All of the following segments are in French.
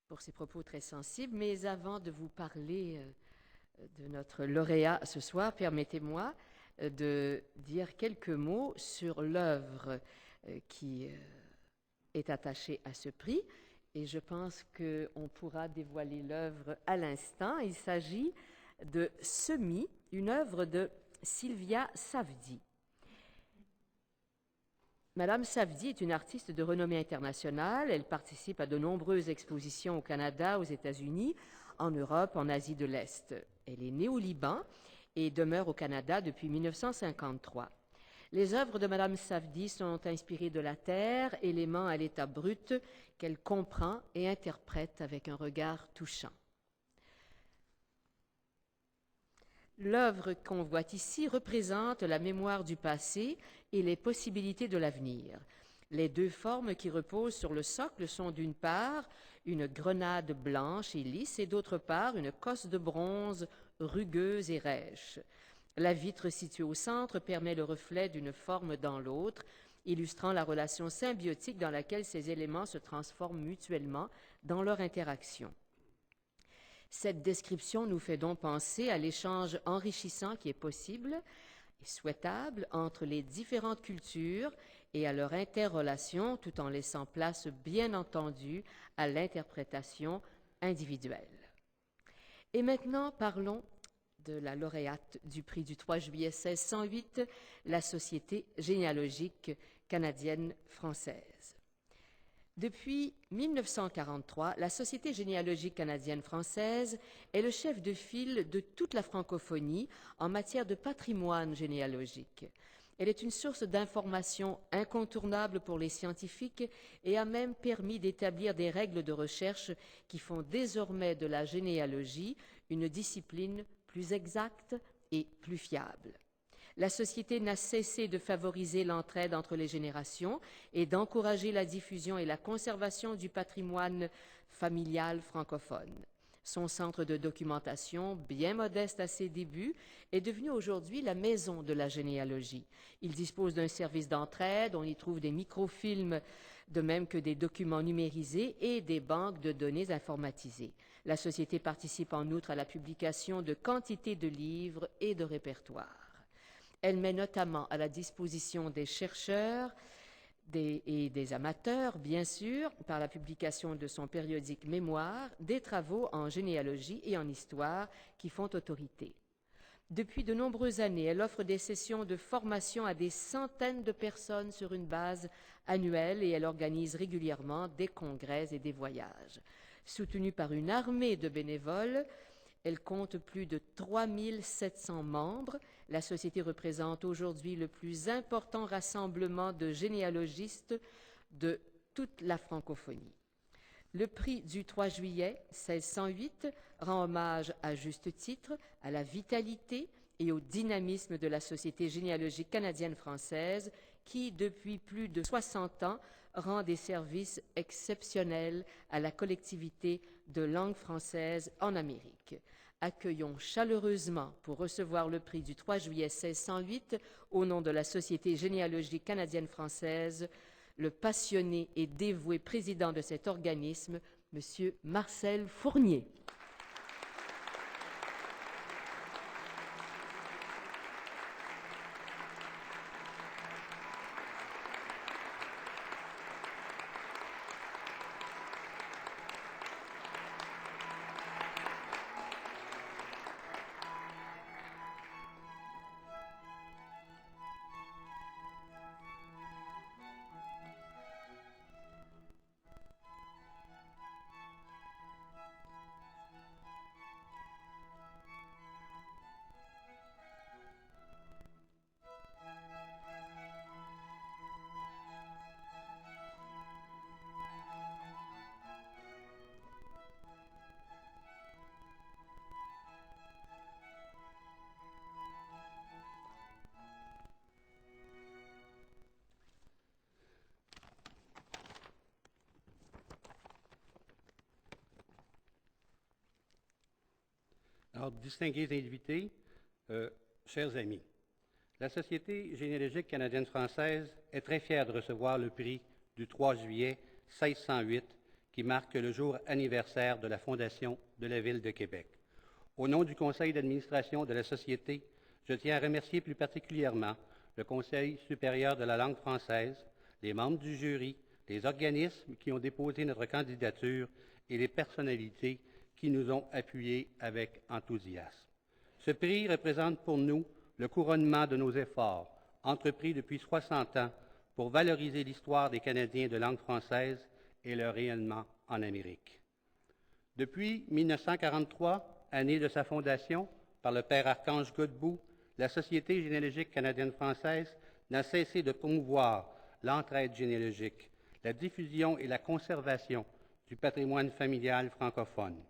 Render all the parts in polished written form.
pour ces propos très sensibles. Mais avant de vous parler de notre lauréat ce soir, permettez-moi de dire quelques mots sur l'œuvre qui est attachée à ce prix. Et je pense qu'on pourra dévoiler l'œuvre à l'instant. Il s'agit de Semis, une œuvre de Sylvia Savdi. Madame Savdi est une artiste de renommée internationale. Elle participe à de nombreuses expositions au Canada, aux États-Unis, en Europe, en Asie de l'Est. Elle est née au Liban et demeure au Canada depuis 1953. Les œuvres de Madame Savdi sont inspirées de la terre, éléments à l'état brut qu'elle comprend et interprète avec un regard touchant. L'œuvre qu'on voit ici représente la mémoire du passé et les possibilités de l'avenir. Les deux formes qui reposent sur le socle sont d'une part une grenade blanche et lisse et d'autre part une cosse de bronze rugueuse et rêche. La vitre située au centre permet le reflet d'une forme dans l'autre, illustrant la relation symbiotique dans laquelle ces éléments se transforment mutuellement dans leur interaction. Cette description nous fait donc penser à l'échange enrichissant qui est possible et souhaitable entre les différentes cultures et à leur interrelation, tout en laissant place, bien entendu, à l'interprétation individuelle. Et maintenant, parlons de la lauréate du prix du 3 juillet 1608, la Société généalogique canadienne-française. Depuis 1943, la Société généalogique canadienne-française est le chef de file de toute la francophonie en matière de patrimoine généalogique. Elle est une source d'information incontournable pour les scientifiques et a même permis d'établir des règles de recherche qui font désormais de la généalogie une discipline plus exacte et plus fiable. La Société n'a cessé de favoriser l'entraide entre les générations et d'encourager la diffusion et la conservation du patrimoine familial francophone. Son centre de documentation, bien modeste à ses débuts, est devenu aujourd'hui la maison de la généalogie. Il dispose d'un service d'entraide, on y trouve des microfilms, de même que des documents numérisés et des banques de données informatisées. La Société participe en outre à la publication de quantité de livres et de répertoires. Elle met notamment à la disposition des chercheurs et des amateurs, bien sûr, par la publication de son périodique Mémoire, des travaux en généalogie et en histoire qui font autorité. Depuis de nombreuses années, elle offre des sessions de formation à des centaines de personnes sur une base annuelle et elle organise régulièrement des congrès et des voyages. Soutenue par une armée de bénévoles, elle compte plus de 3700 membres. La Société représente aujourd'hui le plus important rassemblement de généalogistes de toute la francophonie. Le prix du 3 juillet 1608 rend hommage à juste titre à la vitalité et au dynamisme de la Société généalogique canadienne-française qui, depuis plus de 60 ans, rend des services exceptionnels à la collectivité de langue française en Amérique. Accueillons chaleureusement pour recevoir le prix du 3 juillet 1608 au nom de la Société généalogique canadienne-française, le passionné et dévoué président de cet organisme, M. Marcel Fournier. Alors, distingués invités, chers amis, la Société généalogique canadienne-française est très fière de recevoir le prix du 3 juillet 1608, qui qui marque le jour anniversaire de la fondation de la Ville de Québec. Au nom du conseil d'administration de la Société, je tiens à remercier plus particulièrement le Conseil supérieur de la langue française, les membres du jury, les organismes qui ont déposé notre candidature et les personnalités qui nous ont appuyés avec enthousiasme. Ce prix représente pour nous le couronnement de nos efforts, entrepris depuis 60 ans, pour valoriser l'histoire des Canadiens de langue française et leur rayonnement en Amérique. Depuis 1943, année de sa fondation, par le père Archange Godbout, la Société généalogique canadienne-française n'a cessé de promouvoir l'entraide généalogique, la diffusion et la conservation du patrimoine familial francophone.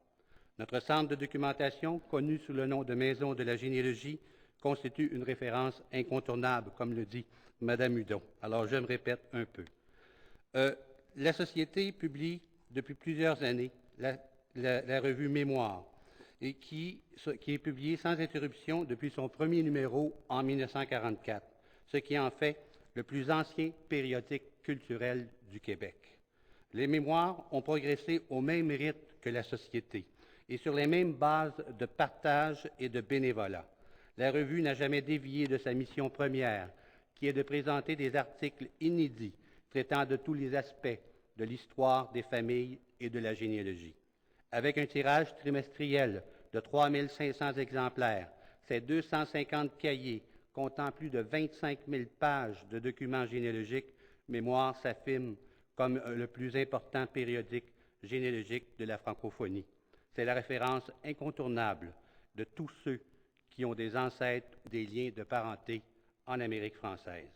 Notre centre de documentation, connu sous le nom de Maison de la généalogie, constitue une référence incontournable, comme le dit Mme Hudon. Alors, je me répète un peu. La Société publie depuis plusieurs années la revue Mémoire, et qui est publiée sans interruption depuis son premier numéro en 1944, ce qui en fait le plus ancien périodique culturel du Québec. Les Mémoires ont progressé au même rythme que la Société et sur les mêmes bases de partage et de bénévolat. La revue n'a jamais dévié de sa mission première, qui est de présenter des articles inédits traitant de tous les aspects de l'histoire des familles et de la généalogie. Avec un tirage trimestriel de 3 500 exemplaires, ses 250 cahiers comptant plus de 25 000 pages de documents généalogiques, Mémoire s'affirme comme le plus important périodique généalogique de la francophonie. C'est la référence incontournable de tous ceux qui ont des ancêtres ou des liens de parenté en Amérique française.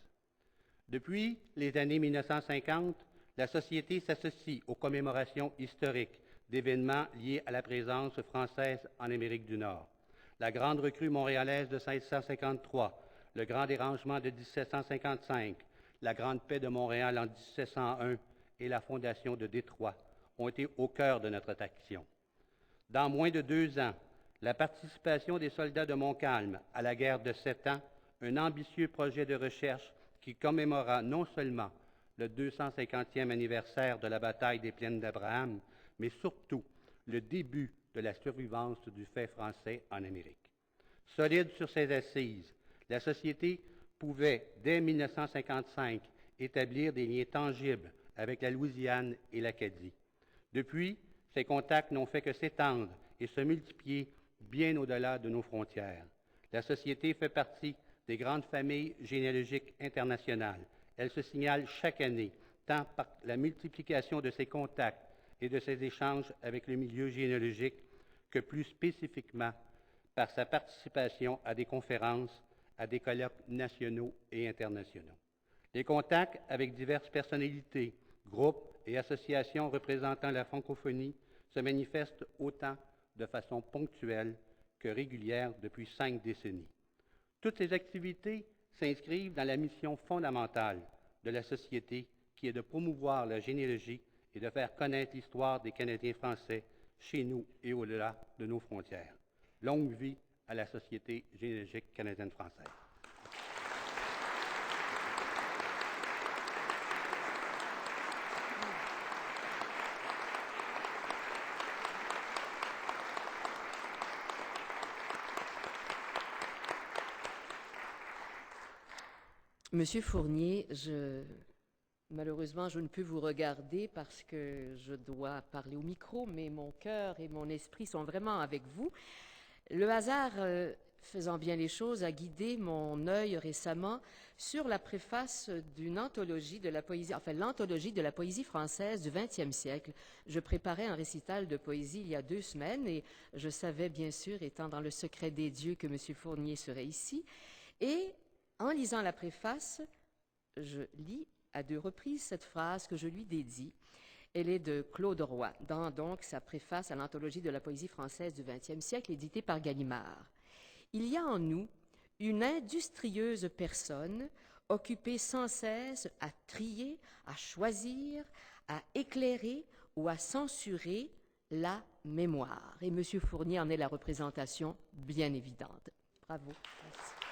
Depuis les années 1950, la Société s'associe aux commémorations historiques d'événements liés à la présence française en Amérique du Nord. La Grande Recrue montréalaise de 1653, le Grand Dérangement de 1755, la Grande Paix de Montréal en 1701 et la Fondation de Détroit ont été au cœur de notre action. Dans moins de 2 ans, la participation des soldats de Montcalm à la guerre de 7 ans, un ambitieux projet de recherche qui commémorera non seulement le 250e anniversaire de la bataille des Plaines d'Abraham, mais surtout le début de la survivance du fait français en Amérique. Solide sur ses assises, la Société pouvait, dès 1955, établir des liens tangibles avec la Louisiane et l'Acadie. Depuis, ces contacts n'ont fait que s'étendre et se multiplier bien au-delà de nos frontières. La Société fait partie des grandes familles généalogiques internationales. Elle se signale chaque année, tant par la multiplication de ses contacts et de ses échanges avec le milieu généalogique que plus spécifiquement par sa participation à des conférences, à des colloques nationaux et internationaux. Les contacts avec diverses personnalités, groupes et associations représentant la francophonie se manifestent autant de façon ponctuelle que régulière depuis 5 décennies. Toutes ces activités s'inscrivent dans la mission fondamentale de la Société qui est de promouvoir la généalogie et de faire connaître l'histoire des Canadiens français chez nous et au-delà de nos frontières. Longue vie à la Société généalogique canadienne-française. Monsieur Fournier, malheureusement, je ne peux vous regarder parce que je dois parler au micro, mais mon cœur et mon esprit sont vraiment avec vous. Le hasard, faisant bien les choses, a guidé mon œil récemment sur la préface d'une anthologie de la poésie, enfin l'anthologie de la poésie française du XXe siècle. Je préparais un récital de poésie il y a 2 semaines et je savais bien sûr, étant dans le secret des dieux, que Monsieur Fournier serait ici. Et en lisant la préface, je lis à 2 reprises cette phrase que je lui dédie. Elle est de Claude Roy, dans donc sa préface à l'anthologie de la poésie française du XXe siècle, éditée par Gallimard. Il y a en nous une industrieuse personne occupée sans cesse à trier, à choisir, à éclairer ou à censurer la mémoire. Et M. Fournier en est la représentation bien évidente. Bravo. Merci.